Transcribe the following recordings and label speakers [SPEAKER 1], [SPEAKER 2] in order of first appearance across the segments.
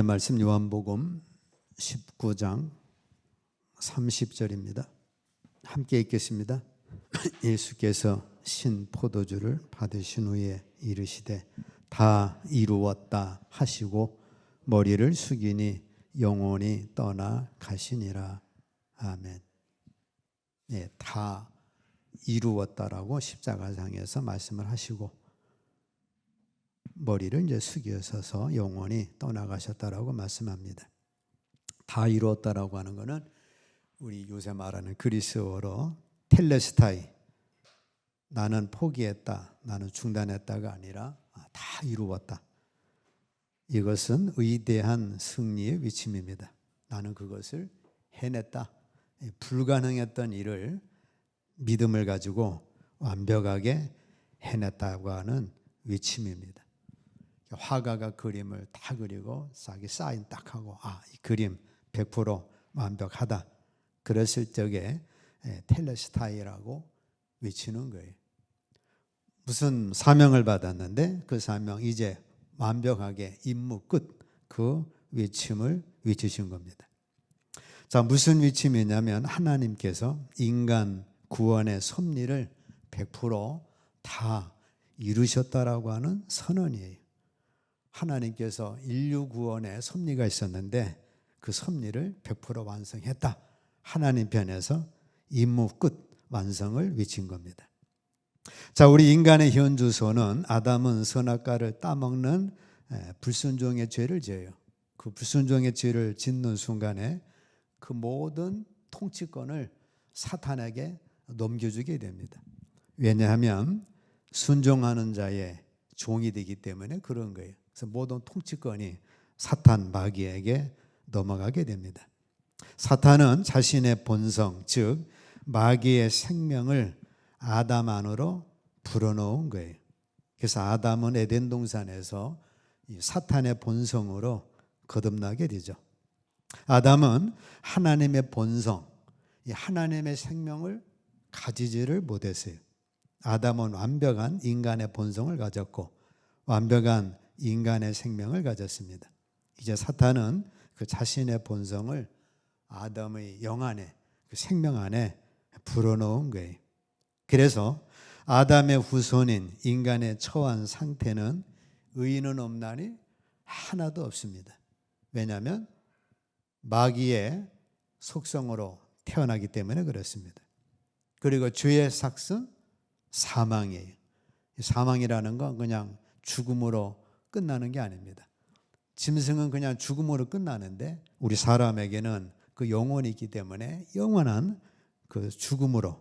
[SPEAKER 1] 오늘 말씀 요한복음 19장 30절입니다. 함께 읽겠습니다. 예수께서 신 포도주를 받으신 후에 이르시되 다 이루었다 하시고 머리를 숙이니 영혼이 떠나 가시니라. 아멘. 네, 다 이루었다라고 십자가상에서 말씀을 하시고 머리를 이제 숙여서서 영혼이 떠나가셨다라고 말씀합니다. 다 이루었다라고 하는 것은 우리 요새 말하는 그리스어로 텔레스타이, 나는 포기했다, 나는 중단했다가 아니라 다 이루었다. 이것은 위대한 승리의 위침입니다. 나는 그것을 해냈다. 불가능했던 일을 믿음을 가지고 완벽하게 해냈다고 하는 위침입니다. 화가가 그림을 다 그리고 자기 사인 딱 하고 이 그림 100% 완벽하다. 그랬을 적에 텔레스타이라고 외치는 거예요. 무슨 사명을 받았는데 그 사명 이제 완벽하게 임무 끝, 그 외침을 외치신 겁니다. 자, 무슨 외침이냐면 하나님께서 인간 구원의 섭리를 100% 이루셨다라고 하는 선언이에요. 하나님께서 인류 구원의 섭리가 있었는데 그 섭리를 100% 완성했다. 하나님 편에서 임무 끝, 완성을 외친 겁니다. 자, 우리 인간의 현주소는 아담은 선악과를 따먹는 불순종의 죄를 지어요. 그 불순종의 죄를 짓는 순간에 그 모든 통치권을 사탄에게 넘겨주게 됩니다. 왜냐하면 순종하는 자의 종이 되기 때문에 그런 거예요. 그래서 모든 통치권이 사탄 마귀에게 넘어가게 됩니다. 사탄은 자신의 본성, 즉 마귀의 생명을 아담 안으로 불어넣은 거예요. 그래서 아담은 에덴 동산에서 사탄의 본성으로 거듭나게 되죠. 아담은 하나님의 본성, 하나님의 생명을 가지지를 못했어요. 아담은 완벽한 인간의 본성을 가졌고 완벽한 인간의 생명을 가졌습니다. 이제 사탄은 그 자신의 본성을 아담의 영 안에, 그 생명 안에 불어넣은 거예요. 그래서 아담의 후손인 인간의 처한 상태는 의인은 없나니 하나도 없습니다. 왜냐하면 마귀의 속성으로 태어나기 때문에 그렇습니다. 그리고 죄의 삭은 사망이에요. 사망이라는 건 그냥 죽음으로 끝나는 게 아닙니다. 짐승은 그냥 죽음으로 끝나는데 우리 사람에게는 그 영혼이 있기 때문에 영원한 그 죽음으로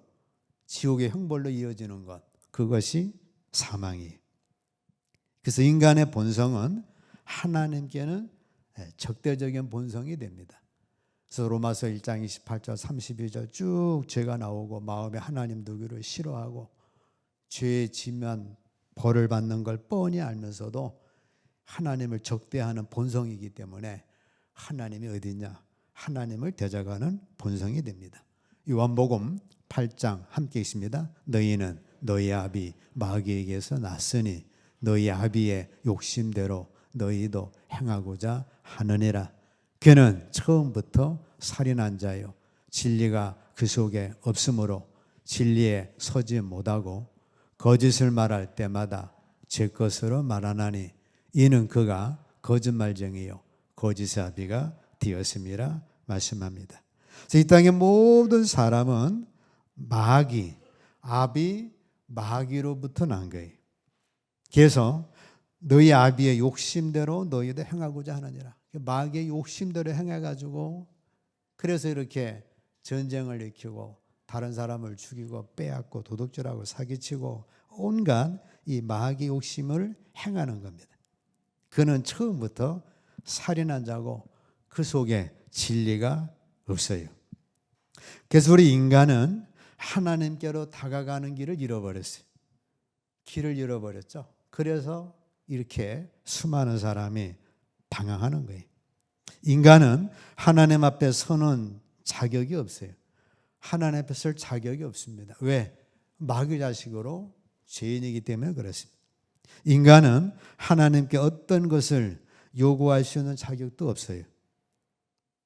[SPEAKER 1] 지옥의 형벌로 이어지는 것, 그것이 사망이에요. 그래서 인간의 본성은 하나님께는 적대적인 본성이 됩니다. 그래서 로마서 1장 28절 32절 쭉 죄가 나오고 마음에 하나님 두기를 싫어하고 죄 지면 벌을 받는 걸 뻔히 알면서도 하나님을 적대하는 본성이기 때문에 하나님이 어디냐? 하나님을 대적하는 본성이 됩니다. 요한복음 8장 함께 있습니다. 너희는 너희 아비 마귀에게서 났으니 너희 아비의 욕심대로 너희도 행하고자 하느니라. 그는 처음부터 살인한 자요 진리가 그 속에 없으므로 진리에 서지 못하고 거짓을 말할 때마다 제 것으로 말하나니 이는 그가 거짓말쟁이요 거짓의 아비가 되었음이라 말씀합니다. 이 땅의 모든 사람은 마귀, 아비, 마귀로부터 난 거예요. 그래서 너희 아비의 욕심대로 너희도 행하고자 하느니라. 마귀의 욕심대로 행해가지고 그래서 이렇게 전쟁을 일으키고 다른 사람을 죽이고 빼앗고 도둑질하고 사기치고 온갖 이 마귀 욕심을 행하는 겁니다. 그는 처음부터 살인한 자고 그 속에 진리가 없어요. 그래서 우리 인간은 하나님께로 다가가는 길을 잃어버렸어요. 길을 잃어버렸죠. 그래서 이렇게 수많은 사람이 방황하는 거예요. 인간은 하나님 앞에 서는 자격이 없어요. 하나님 앞에 설 자격이 없습니다. 왜? 마귀 자식으로 죄인이기 때문에 그렇습니다. 인간은 하나님께 어떤 것을 요구할 수 있는 자격도 없어요.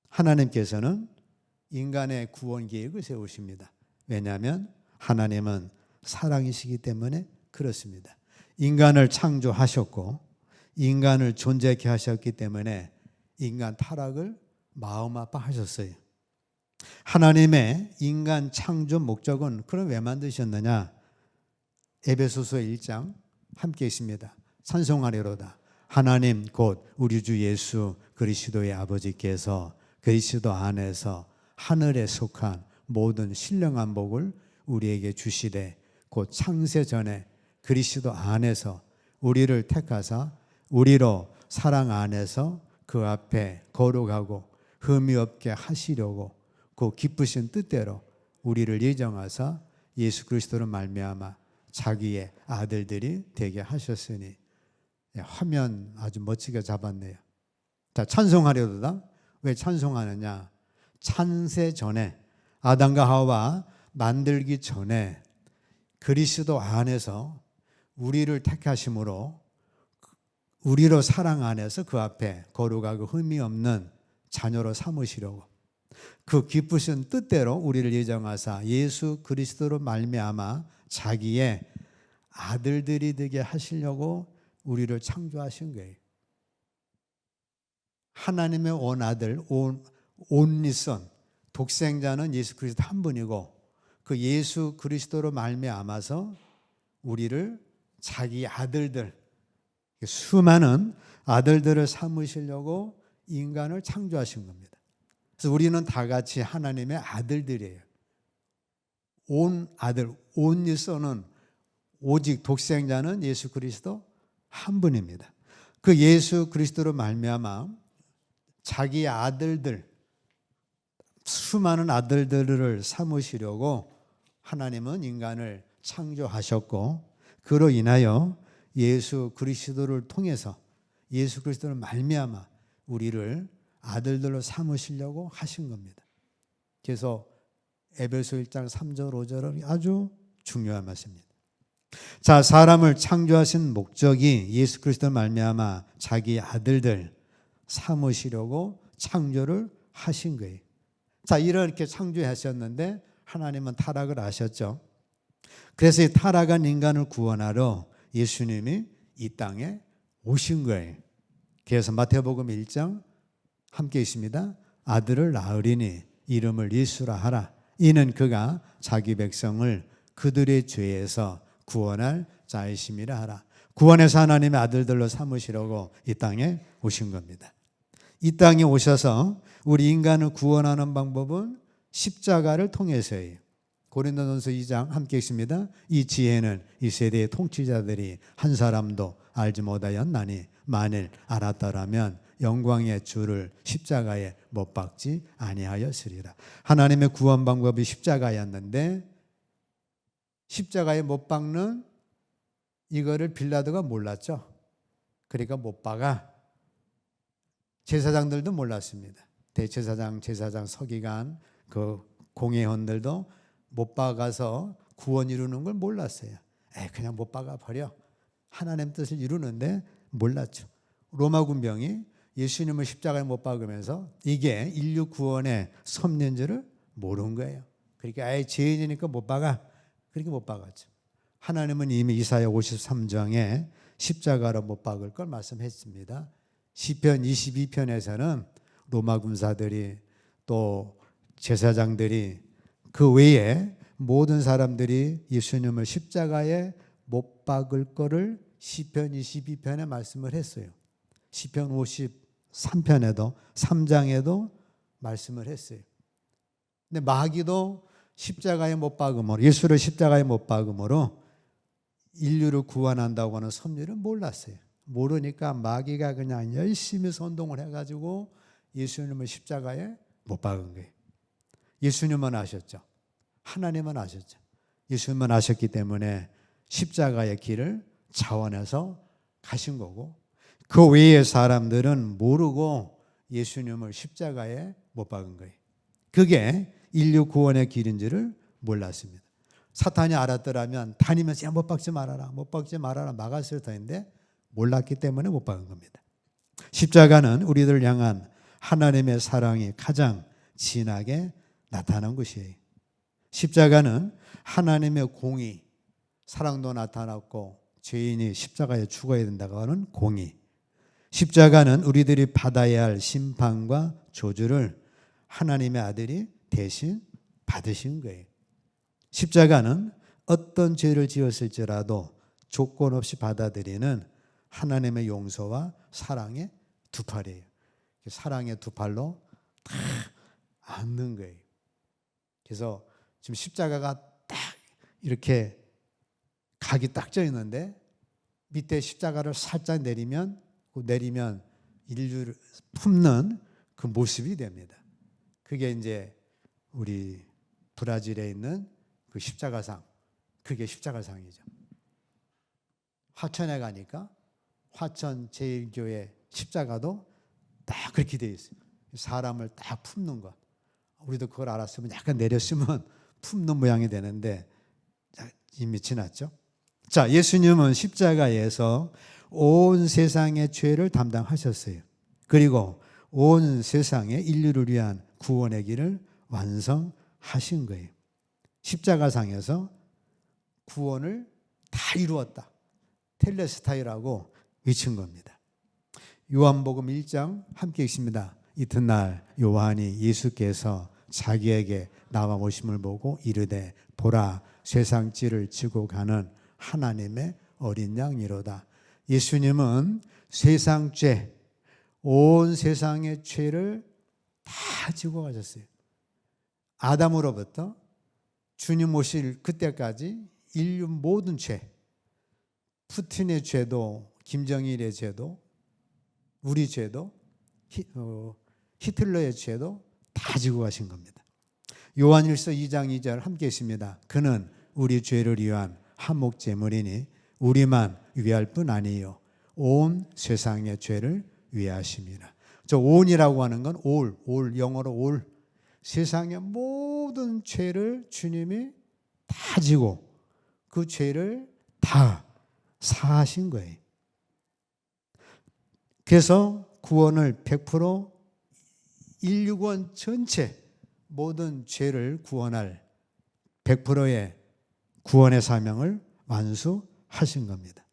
[SPEAKER 1] 하나님께서는 인간의 구원 계획을 세우십니다. 왜냐하면 하나님은 사랑이시기 때문에 그렇습니다. 인간을 창조하셨고 인간을 존재케 하셨기 때문에 인간 타락을 마음 아파하셨어요. 하나님의 인간 창조 목적은 그럼 왜 만드셨느냐? 에베소서 1장 함께 있습니다. 찬송하리로다. 하나님 곧 우리 주 예수 그리스도의 아버지께서 그리스도 안에서 하늘에 속한 모든 신령한 복을 우리에게 주시되 곧 창세 전에 그리스도 안에서 우리를 택하사 우리로 사랑 안에서 그 앞에 거룩하고 흠이 없게 하시려고 그 기쁘신 뜻대로 우리를 예정하사 예수 그리스도로 말미암아 자기의 아들들이 되게 하셨으니. 화면 아주 멋지게 잡았네요. 자, 찬송하려도다. 왜 찬송하느냐? 창세 전에 아담과 하와 만들기 전에 그리스도 안에서 우리를 택하심으로 우리로 사랑 안에서 그 앞에 거룩하고 흠이 없는 자녀로 삼으시려고 그 기쁘신 뜻대로 우리를 예정하사 예수 그리스도로 말미암아 자기의 아들들이 되게 하시려고 우리를 창조하신 거예요. 하나님의 원아들, 온리선, 독생자는 예수 그리스도 한 분이고 그 예수 그리스도로 말미암아서 우리를 자기 아들들, 수많은 아들들을 삼으시려고 인간을 창조하신 겁니다. 그래서 우리는 다 같이 하나님의 아들들이에요. 온 아들, 온리선은 오직 독생자는 예수 그리스도 한 분입니다. 그 예수 그리스도로 말미암아 자기 아들들, 수많은 아들들을 삼으시려고 하나님은 인간을 창조하셨고 그로 인하여 예수 그리스도를 통해서 예수 그리스도를 말미암아 우리를 아들들로 삼으시려고 하신 겁니다. 그래서 에베소 1장 3절 5절은 아주 중요한 말씀입니다. 자, 사람을 창조하신 목적이 예수 그리스도를 말미암아 자기 아들들 삼으시려고 창조를 하신 거예요. 자, 이렇게 창조하셨는데 하나님은 타락을 하셨죠. 그래서 이 타락한 인간을 구원하러 예수님이 이 땅에 오신 거예요. 그래서 마태복음 1장 함께 있습니다. 아들을 낳으리니 이름을 예수라 하라. 이는 그가 자기 백성을 그들의 죄에서 구원할 자이심이라 하라. 구원해서 하나님의 아들들로 삼으시려고 이 땅에 오신 겁니다. 이 땅에 오셔서 우리 인간을 구원하는 방법은 십자가를 통해서예요. 고린도전서 2장 함께 있습니다. 이 지혜는 이 세대의 통치자들이 한 사람도 알지 못하였나니 만일 알았더라면 영광의 주를 십자가에 못 박지 아니하였으리라. 하나님의 구원 방법이 십자가였는데 십자가에 못 박는 이거를 빌라도가 몰랐죠. 그러니까 못 박아. 제사장들도 몰랐습니다. 대제사장, 제사장, 서기관, 그 공회원들도 못 박아서 구원 이루는 걸 몰랐어요. 그냥 못 박아 버려. 하나님 뜻을 이루는데 몰랐죠. 로마 군병이 예수님을 십자가에 못 박으면서 이게 인류 구원의 섭리인지를 모른 거예요. 그러니까 죄인이니까 못 박아. 그렇게 못 박았죠. 하나님은 이미 이사야 53장에 십자가로 못 박을 걸 말씀했습니다. 시편 22편에서는 로마 군사들이 또 제사장들이 그 외에 모든 사람들이 예수님을 십자가에 못 박을 거를 시편 22편에 말씀을 했어요. 시편 53편에도 3장에도 말씀을 했어요. 근데 마귀도 십자가에 못 박음으로 예수를 십자가에 못 박음으로 인류를 구원한다고 하는 섭리를 몰랐어요. 모르니까 마귀가 그냥 열심히 선동을 해가지고 예수님을 십자가에 못 박은 거예요. 예수님은 아셨죠. 하나님은 아셨죠. 예수님은 아셨기 때문에 십자가의 길을 자원해서 가신 거고 그 외의 사람들은 모르고 예수님을 십자가에 못 박은 거예요. 그게 인류 구원의 길인지를 몰랐습니다. 사탄이 알았더라면 다니면서 못 박지 말아라, 못 박지 말아라 막았을 터인데 몰랐기 때문에 못 박은 겁니다. 십자가는 우리들 향한 하나님의 사랑이 가장 진하게 나타난 것이에요. 십자가는 하나님의 공의, 사랑도 나타났고 죄인이 십자가에 죽어야 된다고 하는 공의. 십자가는 우리들이 받아야 할 심판과 저주를 하나님의 아들이 대신 받으신 거예요. 십자가는 어떤 죄를 지었을지라도 조건 없이 받아들이는 하나님의 용서와 사랑의 두 팔이에요. 사랑의 두 팔로 다 안는 거예요. 그래서 지금 십자가가 딱 이렇게 각이 딱 져 있는데 밑에 십자가를 살짝 내리면 인류를 품는 그 모습이 됩니다. 그게 이제 우리 브라질에 있는 그 십자가상, 그게 십자가상이죠. 화천에 가니까 화천 제1교회 십자가도 딱 그렇게 되어 있어요. 사람을 딱 품는 것. 우리도 그걸 알았으면 약간 내렸으면 품는 모양이 되는데 이미 지났죠. 자, 예수님은 십자가에서 온 세상의 죄를 담당하셨어요. 그리고 온 세상의 인류를 위한 구원의 길을 완성하신 거예요. 십자가상에서 구원을 다 이루었다. 텔레스타이라고 외친 겁니다. 요한복음 1장 함께 읽습니다. 이튿날 요한이 예수께서 자기에게 나와 오심을 보고 이르되 보라 세상 죄를 지고 가는 하나님의 어린 양이로다. 예수님은 세상 죄, 온 세상의 죄를 다 지고 가셨어요. 아담으로부터 주님 오실 그때까지 인류 모든 죄, 푸틴의 죄도, 김정일의 죄도, 우리 죄도, 히틀러의 죄도 다 지고 가신 겁니다. 요한일서 2장 2절 함께 있습니다. 그는 우리 죄를 위한 한몫 제물이니 우리만 위할 뿐 아니요 온 세상의 죄를 위하심이라. 저 온이라고 하는 건 올 영어로 올, 세상의 모든 죄를 주님이 다 지고 그 죄를 다 사하신 거예요. 그래서 구원을 100% 인류권 전체 모든 죄를 구원할 100%의 구원의 사명을 완수하신 겁니다.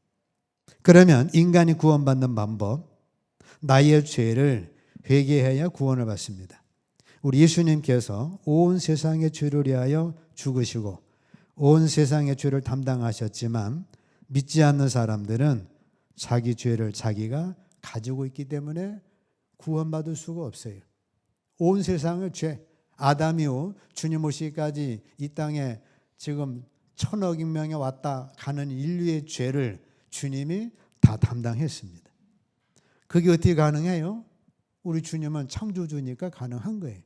[SPEAKER 1] 그러면 인간이 구원받는 방법, 나의 죄를 회개해야 구원을 받습니다. 우리 예수님께서 온 세상의 죄를 위하여 죽으시고 온 세상의 죄를 담당하셨지만 믿지 않는 사람들은 자기 죄를 자기가 가지고 있기 때문에 구원받을 수가 없어요. 온 세상의 죄, 아담 이후 주님 오시기까지 이 땅에 지금 1,000억 명이 왔다 가는 인류의 죄를 주님이 다 담당했습니다. 그게 어떻게 가능해요? 우리 주님은 창조주니까 가능한 거예요.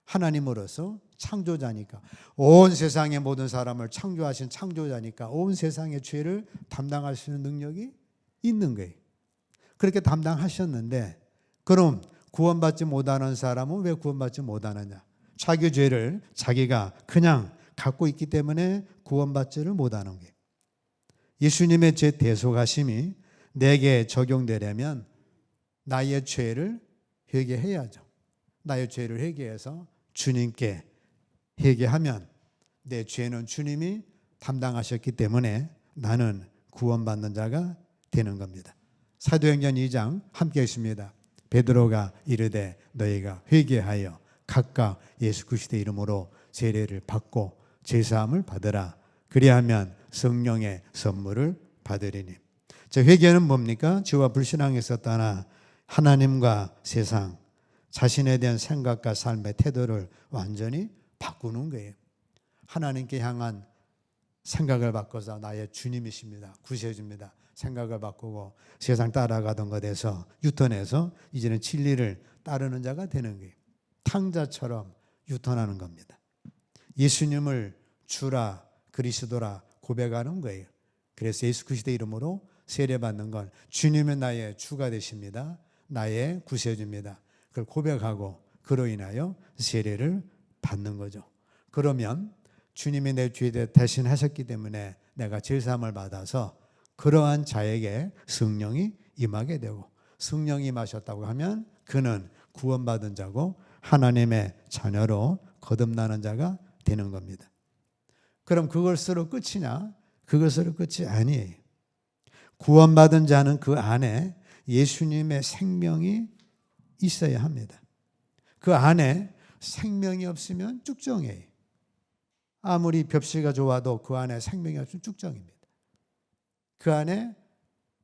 [SPEAKER 1] 하나님으로서 창조자니까, 온 세상의 모든 사람을 창조하신 창조자니까 온 세상의 죄를 담당할 수 있는 능력이 있는 거예요. 그렇게 담당하셨는데 그럼 구원받지 못하는 사람은 왜 구원받지 못하느냐? 자기 죄를 자기가 그냥 갖고 있기 때문에 구원받지를 못하는 거예요. 예수님의 죄 대속하심이 내게 적용되려면 나의 죄를 회개해야죠. 나의 죄를 회개해서 주님께 회개하면 내 죄는 주님이 담당하셨기 때문에 나는 구원받는 자가 되는 겁니다. 사도행전 2장 함께 있습니다. 베드로가 이르되 너희가 회개하여 각각 예수 그리스도의 이름으로 세례를 받고 제사함을 받으라. 그리하면 성령의 선물을 받으리니. 자, 회개는 뭡니까? 죄와 불신앙에서 떠나 하나님과 세상, 자신에 대한 생각과 삶의 태도를 완전히 바꾸는 거예요. 하나님께 향한 생각을 바꿔서 나의 주님이십니다. 구세주입니다. 생각을 바꾸고 세상 따라가던 것에서 유턴해서 이제는 진리를 따르는 자가 되는 거예요. 탕자처럼 유턴하는 겁니다. 예수님을 주라 그리스도라 고백하는 거예요. 그래서 예수 그리스도의 이름으로 세례받는 건 주님은 나의 주가 되십니다. 나의 구세주입니다. 그걸 고백하고 그로 인하여 세례를 받는 거죠. 그러면 주님이 내 죄 대신하셨기 때문에 내가 제사함을 받아서 그러한 자에게 성령이 임하게 되고 성령이 임하셨다고 하면 그는 구원받은 자고 하나님의 자녀로 거듭나는 자가 되는 겁니다. 그럼 그것으로 끝이냐? 그것으로 끝이 아니에요. 구원받은 자는 그 안에 예수님의 생명이 있어야 합니다. 그 안에 생명이 없으면 쭉정이에요. 아무리 벽시가 좋아도 그 안에 생명이 없으면 쭉정입니다. 그 안에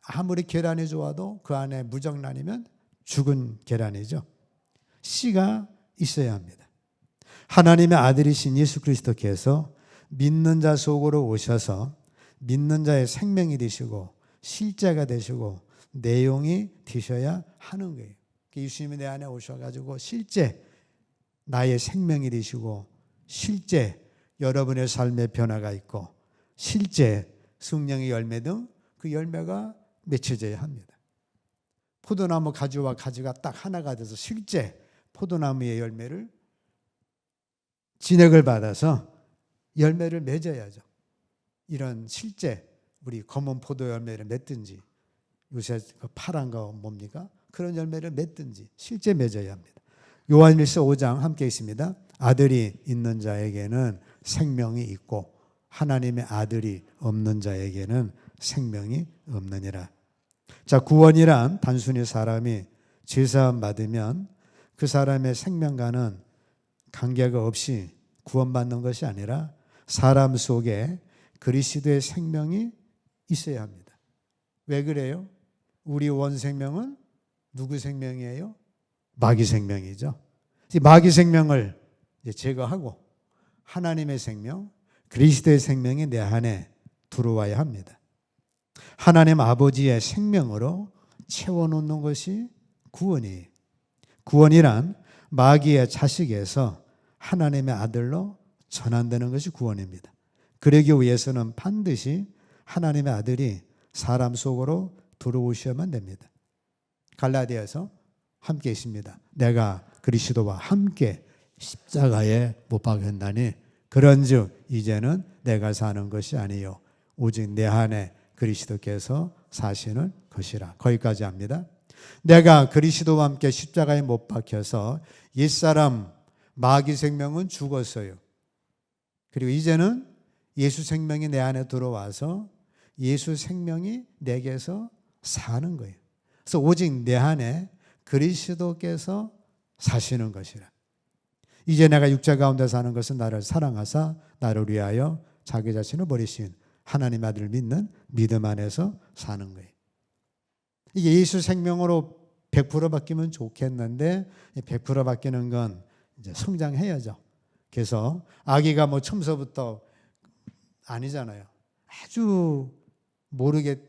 [SPEAKER 1] 아무리 계란이 좋아도 그 안에 무정란이면 죽은 계란이죠. 씨가 있어야 합니다. 하나님의 아들이신 예수 그리스도께서 믿는 자 속으로 오셔서 믿는 자의 생명이 되시고 실제가 되시고 내용이 되셔야 하는 거예요. 예수님이 내 안에 오셔가지고 실제 나의 생명이 되시고 실제 여러분의 삶의 변화가 있고 실제 성령의 열매 등 그 열매가 맺혀져야 합니다. 포도나무 가지와 가지가 딱 하나가 돼서 실제 포도나무의 열매를 진액을 받아서 열매를 맺어야죠. 이런 실제 우리 검은 포도 열매를 맺든지 요새 파란 거 뭡니까? 그런 열매를 맺든지 실제 맺어야 합니다. 요한일서 5장 함께 있습니다. 아들이 있는 자에게는 생명이 있고 하나님의 아들이 없는 자에게는 생명이 없느니라. 자, 구원이란 단순히 사람이 죄사함 받으면 그 사람의 생명과는 관계가 없이 구원받는 것이 아니라 사람 속에 그리스도의 생명이 있어야 합니다. 왜 그래요? 우리 원 생명은 누구 생명이에요? 마귀 생명이죠. 마귀 생명을 제거하고 하나님의 생명, 그리스도의 생명이 내 안에 들어와야 합니다. 하나님 아버지의 생명으로 채워놓는 것이 구원이에요. 구원이란 마귀의 자식에서 하나님의 아들로 전환되는 것이 구원입니다. 그러기 위해서는 반드시 하나님의 아들이 사람 속으로 들어오셔야만 됩니다. 갈라디아서 함께 있습니다. 내가 그리스도와 함께 십자가에 못 박혔나니 그런즉 이제는 내가 사는 것이 아니요 오직 내 안에 그리스도께서 사시는 것이라. 거기까지 합니다. 내가 그리스도와 함께 십자가에 못 박혀서 옛사람 마귀 생명은 죽었어요. 그리고 이제는 예수 생명이 내 안에 들어와서 예수 생명이 내게서 사는 거예요. 그래서 오직 내 안에 그리스도께서 사시는 것이라. 이제 내가 육체 가운데 사는 것은 나를 사랑하사 나를 위하여 자기 자신을 버리신 하나님 아들을 믿는 믿음 안에서 사는 거예요. 이게 예수 생명으로 100% 바뀌면 좋겠는데 100% 바뀌는 건 이제 성장해야죠. 그래서 아기가 뭐 처음서부터 아니잖아요. 아주 모르게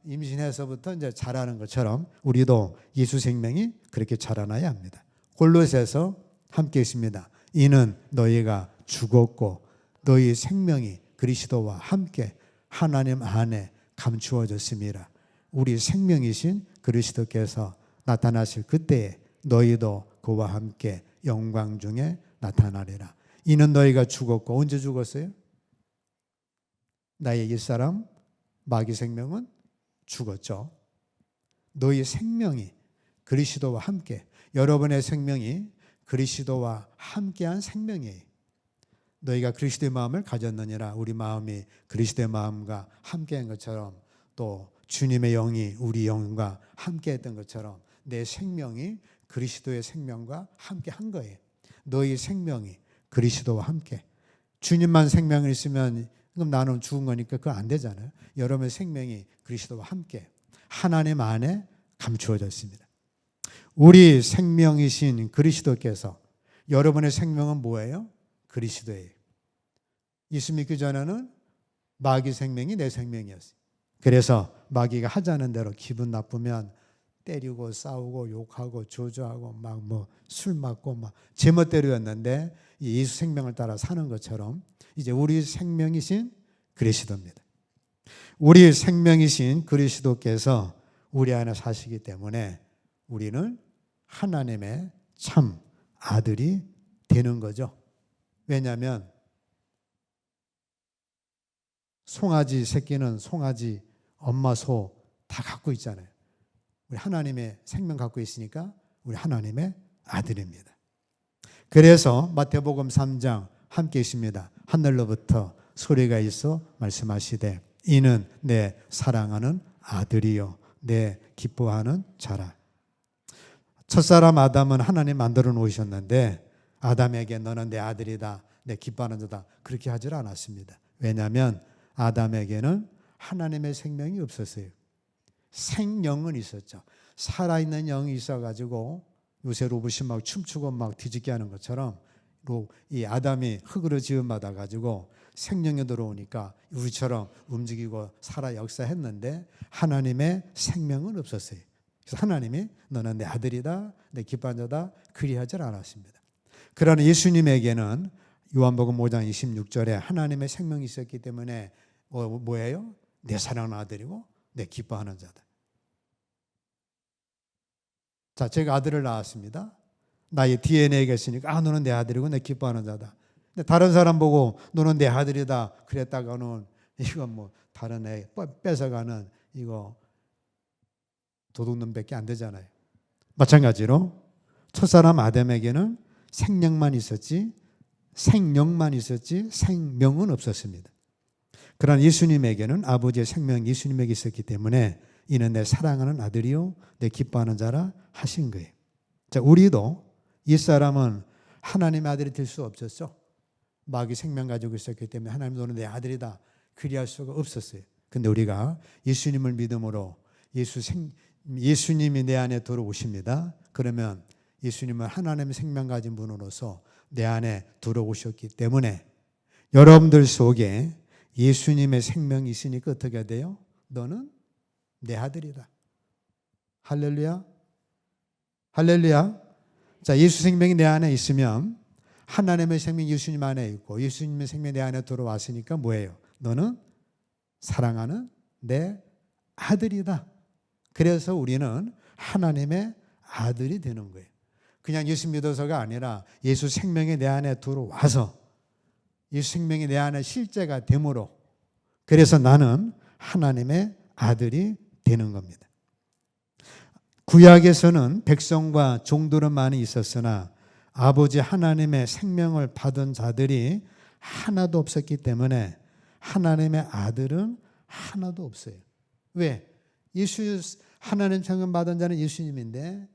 [SPEAKER 1] 임신해서부터 이제 자라는 것처럼 우리도 예수 생명이 그렇게 자라나야 합니다. 골로새서 함께 있습니다. 이는 너희가 죽었고 너희 생명이 그리스도와 함께 하나님 안에 감추어졌음이라. 우리 생명이신 그리스도께서 나타나실 그때에 너희도 그와 함께 영광 중에 나타나리라. 이는 너희가 죽었고 언제 죽었어요? 나의 옛사람 마귀 생명은 죽었죠. 너희 생명이 그리스도와 함께 여러분의 생명이 그리스도와 함께한 생명이에요. 너희가 그리스도의 마음을 가졌느니라. 우리 마음이 그리스도의 마음과 함께한 것처럼 또 주님의 영이 우리 영과 함께했던 것처럼 내 생명이 그리스도의 생명과 함께한 거예요. 너희 생명이 그리스도와 함께. 주님만 생명이 있으면 그럼 나는 죽은 거니까 그거 안 되잖아요. 여러분의 생명이 그리스도와 함께 하나님 안에 감추어졌습니다. 우리 생명이신 그리스도께서 여러분의 생명은 뭐예요? 그리스도예요. 예수 믿기 전에는 마귀 생명이 내 생명이었어요. 그래서 마귀가 하자는 대로 기분 나쁘면 때리고 싸우고 욕하고 저주하고 막 뭐 술 맞고 막 제멋대로였는데 예수 생명을 따라 사는 것처럼 이제 우리 생명이신 그리스도입니다. 우리 생명이신 그리스도께서 우리 안에 사시기 때문에 우리는 하나님의 참 아들이 되는 거죠. 왜냐하면 송아지 새끼는 송아지 엄마 소 다 갖고 있잖아요. 우리 하나님의 생명 갖고 있으니까 우리 하나님의 아들입니다. 그래서 마태복음 3장 함께 있습니다. 하늘로부터 소리가 있어 말씀하시되 이는 내 사랑하는 아들이요 내 기뻐하는 자라. 첫사람 아담은 하나님 만들어 놓으셨는데 아담에게 너는 내 아들이다, 내 기뻐하는 자다 그렇게 하질 않았습니다. 왜냐하면 아담에게는 하나님의 생명이 없었어요. 생명은 있었죠. 살아있는 영이 있어가지고 요새 로봇이 막 춤추고 막 뒤집게 하는 것처럼 이 아담이 흙으로 지음받아 가지고 생명이 들어오니까 우리처럼 움직이고 살아 역사했는데 하나님의 생명은 없었어요. 그래서 하나님이 너는 내 아들이다, 내 기뻐하는 자다 그리하지 않았습니다. 그러나 예수님에게는 요한복음 5장 26절에 하나님의 생명이 있었기 때문에 뭐예요? 내 사랑하는 아들이고 내 기뻐하는 자다. 자, 제가 아들을 낳았습니다. 나의 DNA가 있으니까 너는 내 아들이고 내 기뻐하는 자다. 근데 다른 사람 보고 너는 내 아들이다 그랬다가는 이건 뭐 다른 애 뺏어가는 이거 도둑놈밖에 안 되잖아요. 마찬가지로 첫사람 아담에게는 생명만 있었지 생명은 없었습니다. 그러나 예수님에게는 아버지의 생명 예수님에게 있었기 때문에 이는 내 사랑하는 아들이요 내 기뻐하는 자라 하신 거예요. 자, 우리도 옛사람은 하나님의 아들이 될 수 없었죠. 마귀 생명 가지고 있었기 때문에 하나님 너는 내 아들이다 그리할 수가 없었어요. 근데 우리가 예수님을 믿음으로 예수님이 내 안에 들어오십니다. 그러면 예수님은 하나님의 생명 가진 분으로서 내 안에 들어오셨기 때문에 여러분들 속에 예수님의 생명이 있으니까 어떻게 돼요? 너는 내 아들이다. 할렐루야. 할렐루야. 자, 예수 생명이 내 안에 있으면 하나님의 생명이 예수님 안에 있고 예수님의 생명이 내 안에 들어왔으니까 뭐예요? 너는 사랑하는 내 아들이다. 그래서 우리는 하나님의 아들이 되는 거예요. 그냥 예수 믿어서가 아니라 예수 생명이 내 안에 들어와서 예수 생명이 내 안에 실제가 되므로 그래서 나는 하나님의 아들이 되는 겁니다. 구약에서는 백성과 종들은 많이 있었으나 아버지 하나님의 생명을 받은 자들이 하나도 없었기 때문에 하나님의 아들은 하나도 없어요. 왜? 하나님 생명 받은 자는 예수님인데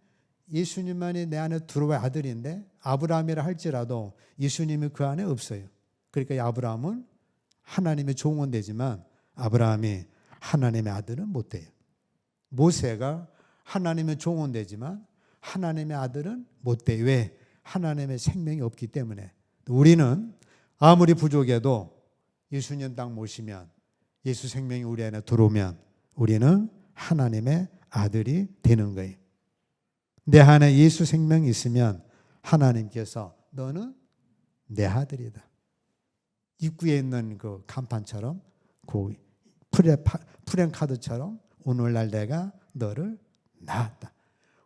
[SPEAKER 1] 예수님만이 내 안에 들어와 아들인데 아브라함이라 할지라도 예수님이 그 안에 없어요. 그러니까 아브라함은 하나님의 종은 되지만 아브라함이 하나님의 아들은 못 돼요. 모세가 하나님의 종은 되지만 하나님의 아들은 못 돼요. 왜? 하나님의 생명이 없기 때문에. 우리는 아무리 부족해도 예수님 딱 모시면 예수 생명이 우리 안에 들어오면 우리는 하나님의 아들이 되는 거예요. 내 안에 예수 생명이 있으면 하나님께서 너는 내 아들이다. 입구에 있는 그 간판처럼 그 프랜카드처럼 오늘날 내가 너를 낳았다.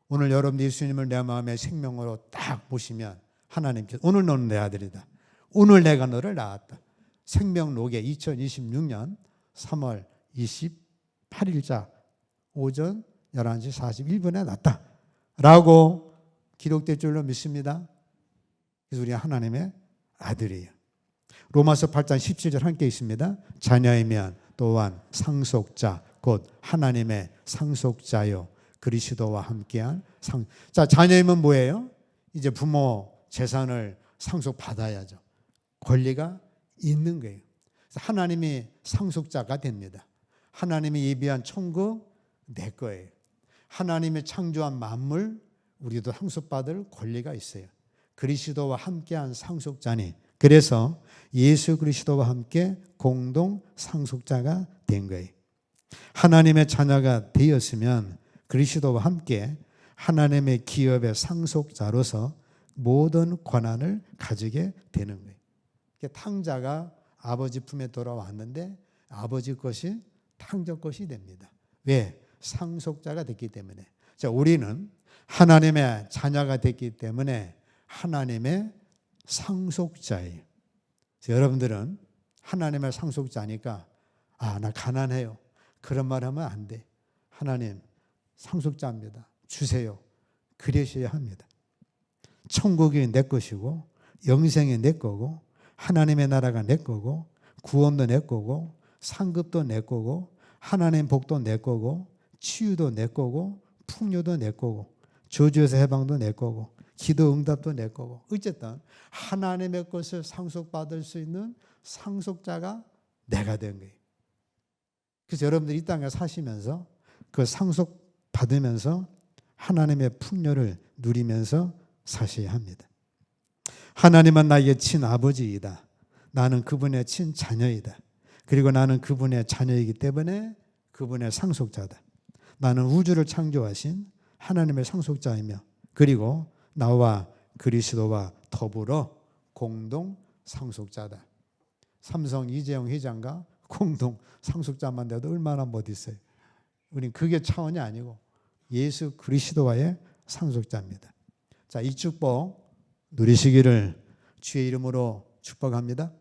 [SPEAKER 1] 오늘 여러분 예수님을 내 마음의 생명으로 딱 모시면 하나님께서 오늘 너는 내 아들이다. 오늘 내가 너를 낳았다. 생명록에 2026년 3월 28일자 오전 11시 41분에 낳았다. 라고 기록될 줄로 믿습니다. 그래서 우리가 하나님의 아들이에요. 로마서 8장 17절 함께 있습니다. 자녀이면 또한 상속자 곧 하나님의 상속자요 그리스도와 함께한 자, 자녀이면 뭐예요? 이제 부모 재산을 상속받아야죠. 권리가 있는 거예요. 그래서 하나님이 상속자가 됩니다. 하나님이 예비한 천국 내 거예요. 하나님이 창조한 만물 우리도 상속받을 권리가 있어요. 그리스도와 함께한 상속자니 그래서 예수 그리스도와 함께 공동 상속자가 된 거예요. 하나님의 자녀가 되었으면 그리스도와 함께 하나님의 기업의 상속자로서 모든 권한을 가지게 되는 거예요. 탕자가 아버지 품에 돌아왔는데 아버지 것이 탕자 것이 됩니다. 왜? 상속자가 됐기 때문에. 자, 우리는 하나님의 자녀가 됐기 때문에 하나님의 상속자예요. 여러분들은 하나님의 상속자니까 나 가난해요. 그런 말 하면 안 돼. 하나님 상속자입니다. 주세요. 그러셔야 합니다. 천국이 내 것이고 영생이 내 거고 하나님의 나라가 내 거고 구원도 내 거고 상급도 내 거고 하나님 복도 내 거고 치유도 내 거고 풍요도 내 거고 저주에서 해방도 내 거고 기도 응답도 내 거고 어쨌든 하나님의 것을 상속받을 수 있는 상속자가 내가 된 거예요. 그래서 여러분들이 이 땅에 사시면서 그 상속받으면서 하나님의 풍요를 누리면서 사셔야 합니다. 하나님은 나의 친아버지이다. 나는 그분의 친자녀이다. 그리고 나는 그분의 자녀이기 때문에 그분의 상속자다. 나는 우주를 창조하신 하나님의 상속자이며 그리고 나와 그리스도와 더불어 공동 상속자다. 삼성 이재용 회장과 공동 상속자만 돼도 얼마나 멋있어요. 우린 그게 차원이 아니고 예수 그리스도와의 상속자입니다. 자, 이 축복 누리시기를 주의 이름으로 축복합니다.